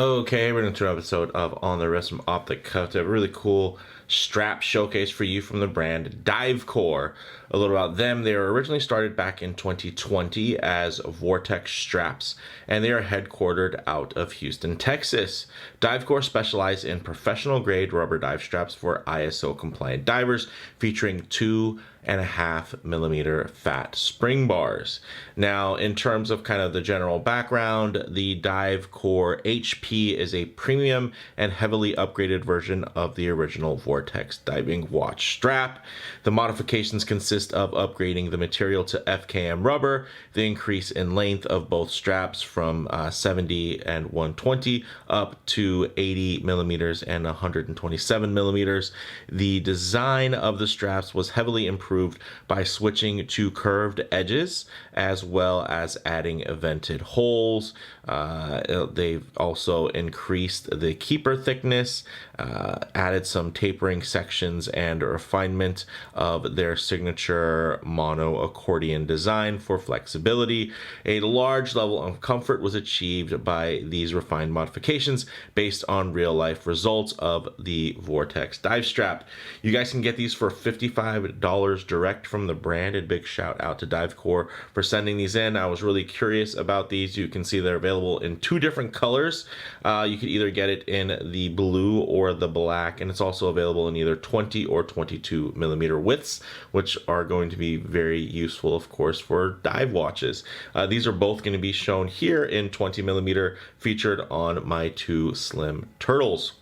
Okay, we're going to an episode of On the Wrist from Optic Cuff. A really cool strap showcase for you from the brand Divecore. A little about them. They were originally started back in 2020 as Vortex straps, and they are headquartered out of Houston, Texas. Divecore specializes in professional grade rubber dive straps for ISO compliant divers, featuring 2.5 millimeter fat spring bars. Now, in terms of kind of the general background, the Divecore HP is a premium and heavily upgraded version of the original Vortex diving watch strap. The modifications consist of upgrading the material to FKM rubber, the increase in length of both straps from 70 and 120 up to 80 millimeters and 127 millimeters. The design of the straps was heavily improved by switching to curved edges as well as adding vented holes. They've also increased the keeper thickness, added some tapering sections, and a refinement of their signature mono accordion design for flexibility. A large level of comfort was achieved by these refined modifications based on real life results of the Vortex dive strap. You guys can get these for $55 direct from the brand. A big shout out to Divecore for sending these in. I was really curious about these. You can see they're available in two different colors. You could either get it in the blue or the black, and it's also available in either 20 or 22 millimeter widths, which are going to be very useful, of course, for dive watches. These are both going to be shown here in 20 millimeter, featured on my two Slim Turtles.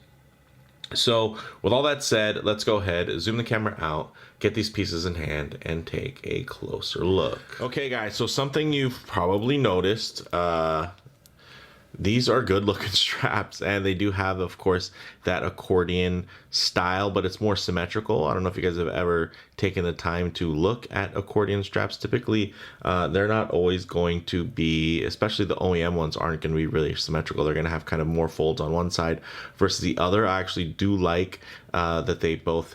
So with all that said, let's go ahead, zoom the camera out, get these pieces in hand, and take a closer look. Okay guys, so something you've probably noticed, these are good looking straps, and they do have, of course, that accordion style, but it's more symmetrical. I don't know if you guys have ever taken the time to look at accordion straps. Typically, they're not always going to be, especially the OEM ones, aren't going to be really symmetrical. They're going to have kind of more folds on one side versus the other. I actually do like that they both,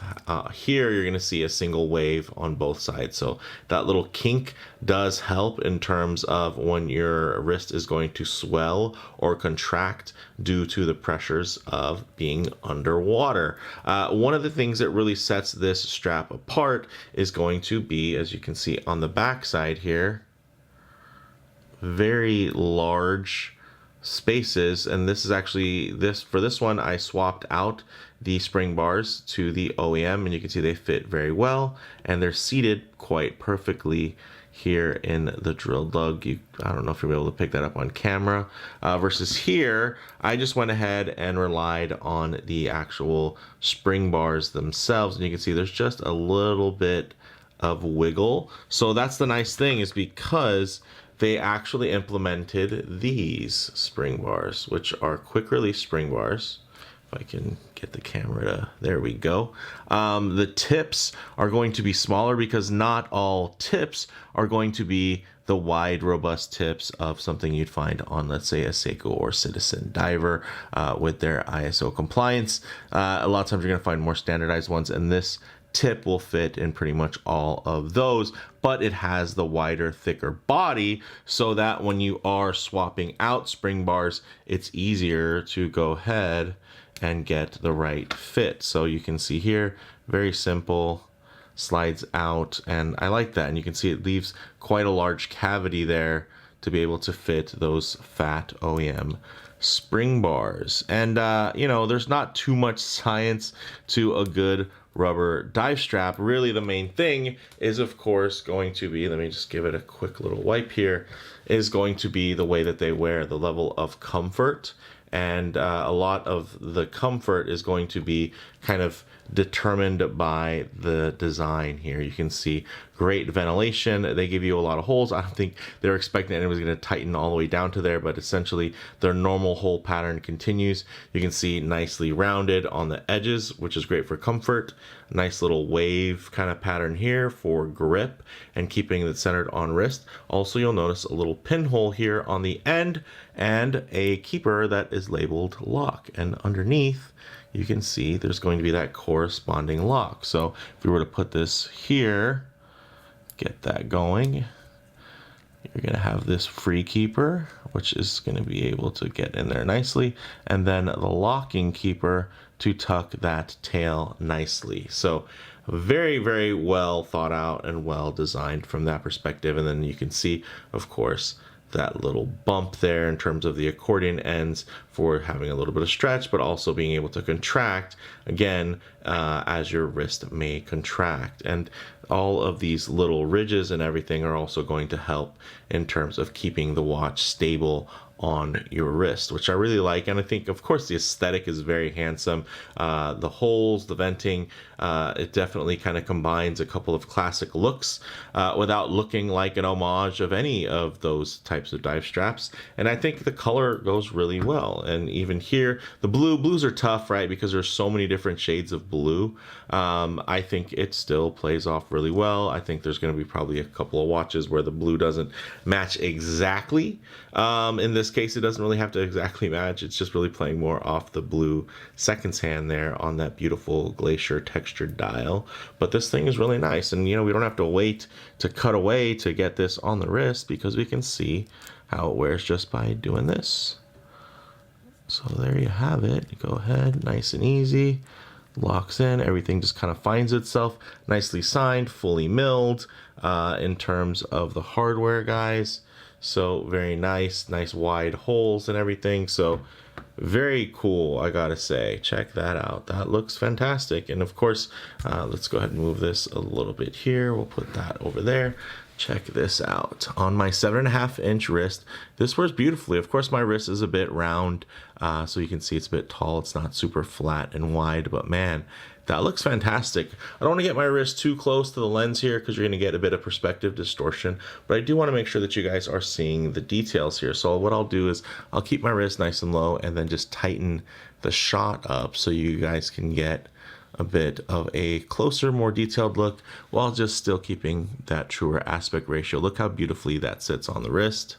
here you're going to see a single wave on both sides. So that little kink does help in terms of when your wrist is going to swell or contract due to the pressures of being underwater. One of the things that really sets this strap apart is going to be, as you can see on the back side here, very large spaces. And this is actually, for this one I swapped out the spring bars to the OEM, and you can see they fit very well and they're seated quite perfectly here in the drilled lug. I don't know if you'll be able to pick that up on camera, versus here I just went ahead and relied on the actual spring bars themselves, and you can see there's just a little bit of wiggle. So that's the nice thing, is because they actually implemented these spring bars, which are quick release spring bars. If I can get the camera to, there we go. The tips are going to be smaller because not all tips are going to be the wide, robust tips of something you'd find on, let's say, a Seiko or Citizen diver with their ISO compliance. A lot of times you're going to find more standardized ones, and this tip will fit in pretty much all of those, but it has the wider, thicker body so that when you are swapping out spring bars, it's easier to go ahead and get the right fit. So you can see here, very simple, slides out, and I like that. And you can see it leaves quite a large cavity there to be able to fit those fat OEM spring bars. And you know, there's not too much science to a good rubber dive strap. Really, the main thing is, of course, going to be, let me just give it a quick little wipe here, is going to be the way that they wear, the level of comfort. And a lot of the comfort is going to be kind of determined by the design here. You can see great ventilation. They give you a lot of holes. I don't think they're expecting anyone's going to tighten all the way down to there, but essentially their normal hole pattern continues. You can see nicely rounded on the edges, which is great for comfort. Nice little wave kind of pattern here for grip and keeping it centered on wrist. Also, you'll notice a little pinhole here on the end and a keeper that is labeled lock. And underneath, you can see there's going to be that corresponding lock. So if we were to put this here, get that going, you're going to have this free keeper which is going to be able to get in there nicely, and then the locking keeper to tuck that tail nicely. So very, very well thought out and well designed from that perspective. And then you can see, of course, that little bump there in terms of the accordion ends for having a little bit of stretch, but also being able to contract again as your wrist may contract. And all of these little ridges and everything are also going to help in terms of keeping the watch stable on your wrist, which I really like. And I think, of course, the aesthetic is very handsome. The holes, the venting, it definitely kind of combines a couple of classic looks without looking like an homage of any of those types of dive straps. And I think the color goes really well. And even here, the blues are tough, right? Because there's so many different shades of blue. I think it still plays off really well. I think there's going to be probably a couple of watches where the blue doesn't match exactly. In this case, it doesn't really have to exactly match. It's just really playing more off the blue seconds hand there on that beautiful glacier textured dial. But this thing is really nice. And, you know, we don't have to wait to cut away to get this on the wrist because we can see how it wears just by doing this. So there you have it. Go ahead, nice and easy. Locks in, everything just kind of finds itself. Nicely signed, fully milled in terms of the hardware, guys. So very nice wide holes and everything. So very cool, I gotta say. Check that out. That looks fantastic. And of course, let's go ahead and move this a little bit here. We'll put that over there. Check this out. On my 7.5-inch wrist, this wears beautifully. Of course, my wrist is a bit round, so you can see it's a bit tall. It's not super flat and wide, but man, that looks fantastic. I don't want to get my wrist too close to the lens here because you're going to get a bit of perspective distortion, but I do want to make sure that you guys are seeing the details here. So what I'll do is I'll keep my wrist nice and low and then just tighten the shot up so you guys can get a bit of a closer, more detailed look while just still keeping that truer aspect ratio. Look how beautifully that sits on the wrist.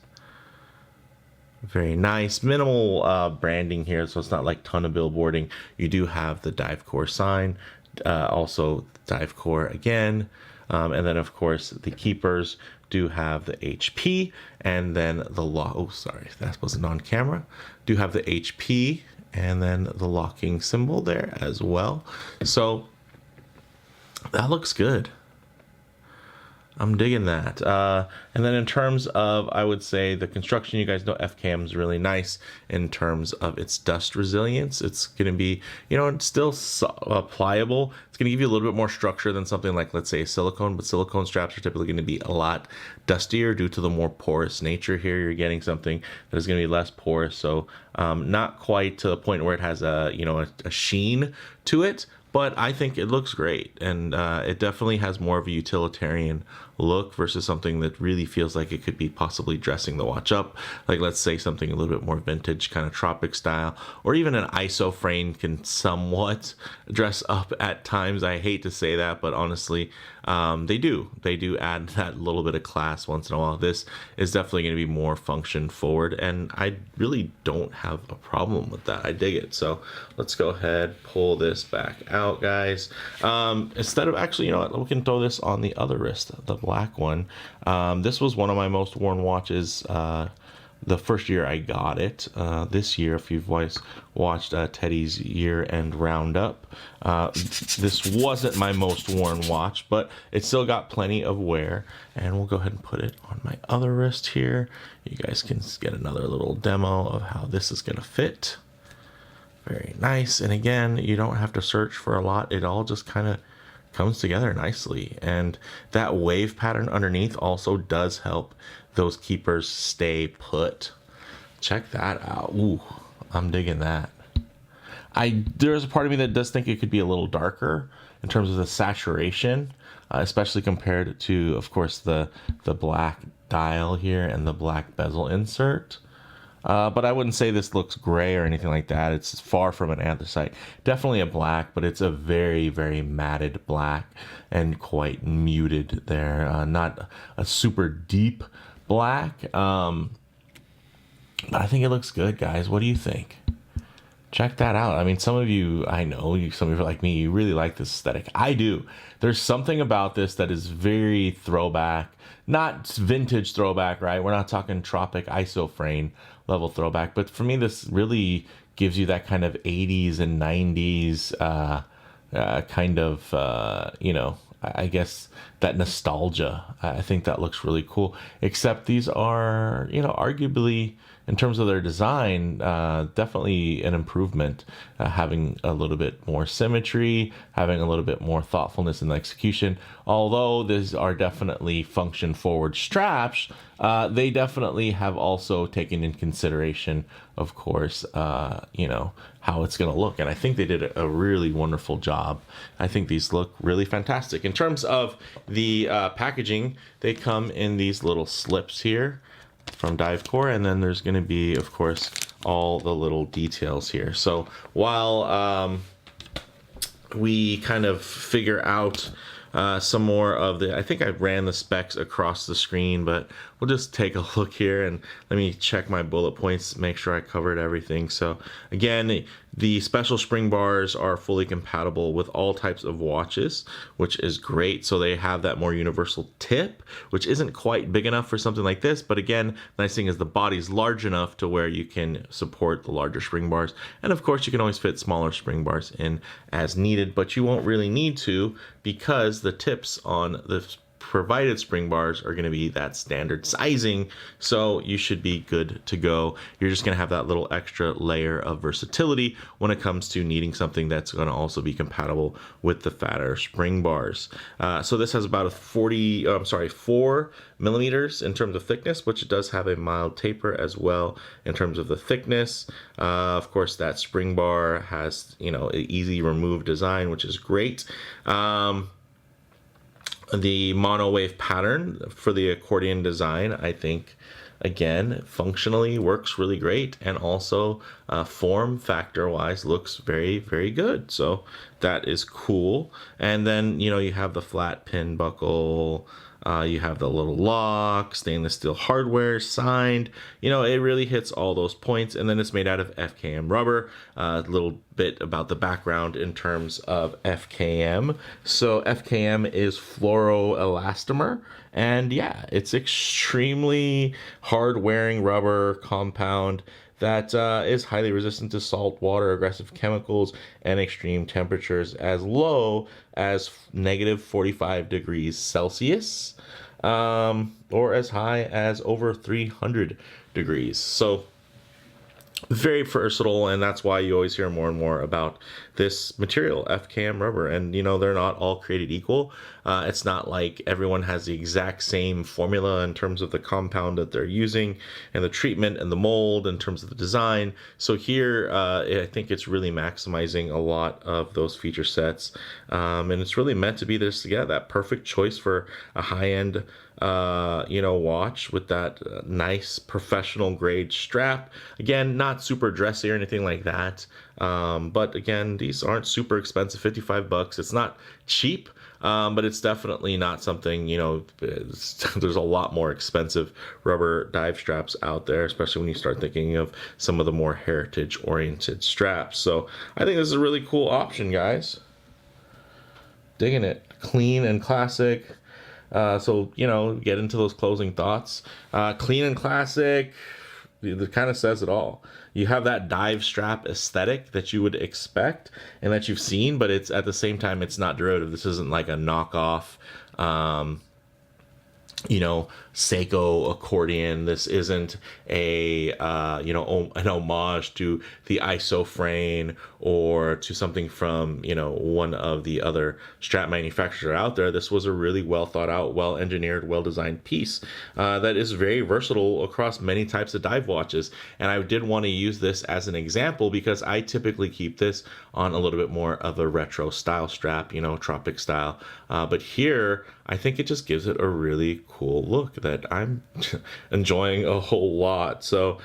Very nice. Minimal branding here, so it's not like ton of billboarding. You do have the Divecore sign, also Divecore again, and then of course the keepers do have the HP, and then the oh sorry, that wasn't on camera. Do have the HP and then the locking symbol there as well. So that looks good. I'm digging that. And then in terms of, I would say the construction, you guys know FKM is really nice in terms of its dust resilience. It's going to be, you know, it's still pliable. It's going to give you a little bit more structure than something like, let's say, silicone, but silicone straps are typically going to be a lot dustier due to the more porous nature here. You're getting something that is going to be less porous. So not quite to the point where it has a, you know, a sheen to it, but I think it looks great, and it definitely has more of a utilitarian look versus something that really feels like it could be possibly dressing the watch up. Like, let's say something a little bit more vintage, kind of tropic style, or even an ISO frame can somewhat dress up at times. I hate to say that, but honestly, they do add that little bit of class once in a while. This is definitely going to be more function forward, and I really don't have a problem with that. I dig it. So let's go ahead, pull this back out, guys. Instead of, actually, you know what, we can throw this on the other wrist, the black one. This was one of my most worn watches the first year I got it. This year, if you've watched Teddy's year-end roundup, this wasn't my most worn watch, but it still got plenty of wear. And we'll go ahead and put it on my other wrist here. You guys can get another little demo of how this is going to fit. Very nice. And again, you don't have to search for a lot. It all just kind of comes together nicely. And that wave pattern underneath also does help those keepers stay put. Check that out. Ooh, I'm digging that. There's a part of me that does think it could be a little darker in terms of the saturation, especially compared to, of course, the black dial here and the black bezel insert. But I wouldn't say this looks gray or anything like that. It's far from an anthracite. Definitely a black, but it's a very, very matted black and quite muted there. Not a super deep black. But I think it looks good, guys. What do you think? Check that out. I mean, some of you, I know, some of you like me, you really like this aesthetic. I do. There's something about this that is very throwback, not vintage throwback, right? We're not talking Tropic ISO frame level throwback, but for me, this really gives you that kind of 80s and 90s kind of, I guess that nostalgia. I think that looks really cool. Except these are, arguably in terms of their design, definitely an improvement. Having a little bit more symmetry, having a little bit more thoughtfulness in the execution. Although these are definitely function forward straps, they definitely have also taken in consideration, of course, how it's going to look. And I think they did a really wonderful job. I think these look really fantastic. In terms of the packaging, they come in these little slips here from Divecore, and then there's going to be, of course, all the little details here. So while we kind of figure out some more of the, I think I ran the specs across the screen, but we'll just take a look here and let me check my bullet points, make sure I covered everything. So again, the special spring bars are fully compatible with all types of watches, which is great. So they have that more universal tip, which isn't quite big enough for something like this. But again, the nice thing is the body's large enough to where you can support the larger spring bars. And of course, you can always fit smaller spring bars in as needed, but you won't really need to because the tips on the provided spring bars are going to be that standard sizing, so you should be good to go. You're just going to have that little extra layer of versatility when it comes to needing something that's going to also be compatible with the fatter spring bars. So this has about a 4 millimeters in terms of thickness, which it does have a mild taper as well in terms of the thickness. Of course, that spring bar has, an easy remove design, which is great. The mono wave pattern for the accordion design, I think, again, functionally works really great, and also form factor wise looks very, very good. So that is cool. And then, you have the flat pin buckle. You have the little lock, stainless steel hardware, signed. It really hits all those points. And then it's made out of FKM rubber. A little bit about the background in terms of FKM. So FKM is fluoroelastomer. And yeah, it's extremely hard wearing rubber compound that is highly resistant to salt, water, aggressive chemicals, and extreme temperatures as low as negative 45 degrees Celsius, or as high as over 300 degrees. So very versatile, and that's why you always hear more and more about this material, FKM rubber. And they're not all created equal. It's not like everyone has the exact same formula in terms of the compound that they're using and the treatment and the mold in terms of the design. So here, I think it's really maximizing a lot of those feature sets, and it's really meant to be this, that perfect choice for a high-end watch with that nice professional grade strap. Again, not super dressy or anything like that. But again, these aren't super expensive, 55 bucks. It's not cheap, but it's definitely not something, there's a lot more expensive rubber dive straps out there, especially when you start thinking of some of the more heritage oriented straps. So I think this is a really cool option, guys. Digging it. Clean and classic. So, get into those closing thoughts. Clean and classic, it kind of says it all. You have that dive strap aesthetic that you would expect and that you've seen, but it's at the same time, it's not derivative. This isn't like a knockoff, Seiko accordion. This isn't an homage to the isofrane or to something from, one of the other strap manufacturers out there. This was a really well thought out, well engineered, well designed piece that is very versatile across many types of dive watches. And I did want to use this as an example because I typically keep this on a little bit more of a retro style strap, tropic style. But here, I think it just gives it a really cool look that I'm enjoying a whole lot. So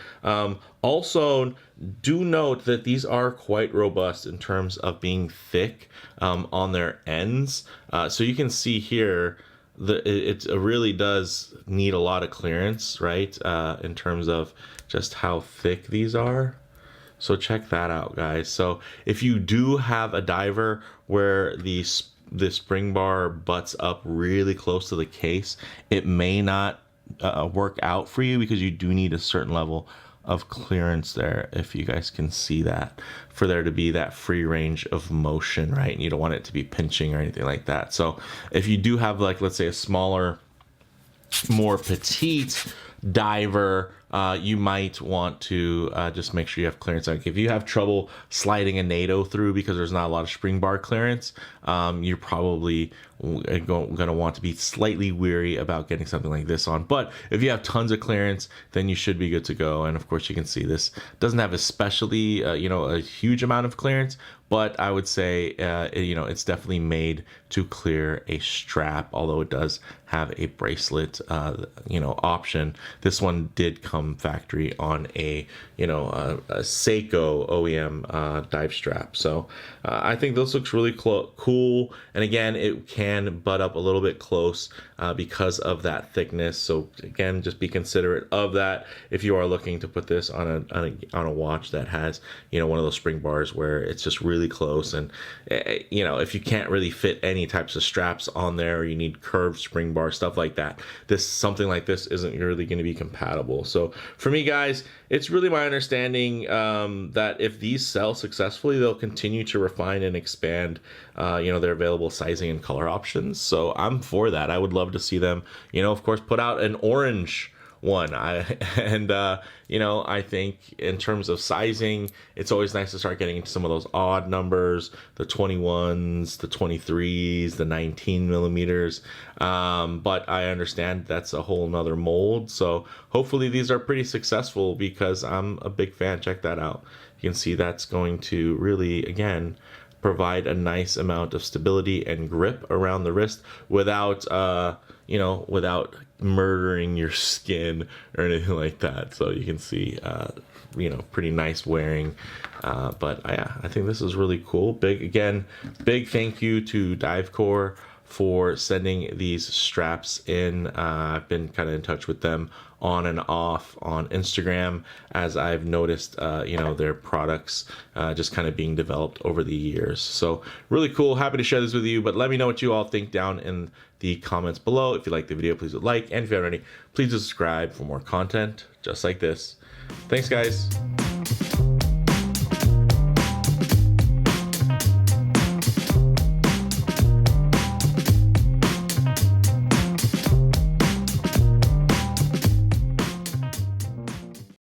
also do note that these are quite robust in terms of being thick on their ends. So you can see here it really does need a lot of clearance, right? In terms of just how thick these are. So check that out, guys. So if you do have a diver where the spring bar butts up really close to the case, it may not work out for you because you do need a certain level of clearance there, if you guys can see that, for there to be that free range of motion, right? And you don't want it to be pinching or anything like that. So if you do have, like, let's say a smaller, more petite diver, you might want to just make sure you have clearance. Like if you have trouble sliding a NATO through because there's not a lot of spring bar clearance, you're probably going to want to be slightly weary about getting something like this on. But if you have tons of clearance, then you should be good to go. And of course, you can see this doesn't have especially a huge amount of clearance, but I would say it's definitely made to clear a strap, although it does have a bracelet option. This one did come factory on a Seiko OEM dive strap. So I think this looks really cool. And again, it can butt up a little bit close because of that thickness. So again, just be considerate of that if you are looking to put this on a watch that has one of those spring bars where it's just really close. And if you can't really fit any types of straps on there, or you need curved spring bar, stuff like that, something like this isn't really going to be compatible. So for me, guys, it's really my understanding that if these sell successfully, they'll continue to refine and expand their available sizing and color options. So I'm for that. I would love to see them of course put out an orange one. I think in terms of sizing, it's always nice to start getting into some of those odd numbers, the 21s, the 23s, the 19 millimeters. But I understand that's a whole nother mold. So hopefully these are pretty successful because I'm a big fan. Check that out. You can see that's going to really, again, provide a nice amount of stability and grip around the wrist without without murdering your skin or anything like that. So you can see pretty nice wearing. But yeah, I think this is really cool. Big thank you to Divecore for sending these straps in. I've been kind of in touch with them on and off on Instagram as I've noticed their products just kind of being developed over the years. So really cool. Happy to share this with you, but let me know what you all think down in the comments below. If you like the video, please like, and if you haven't already, please subscribe for more content just like this. Thanks, guys.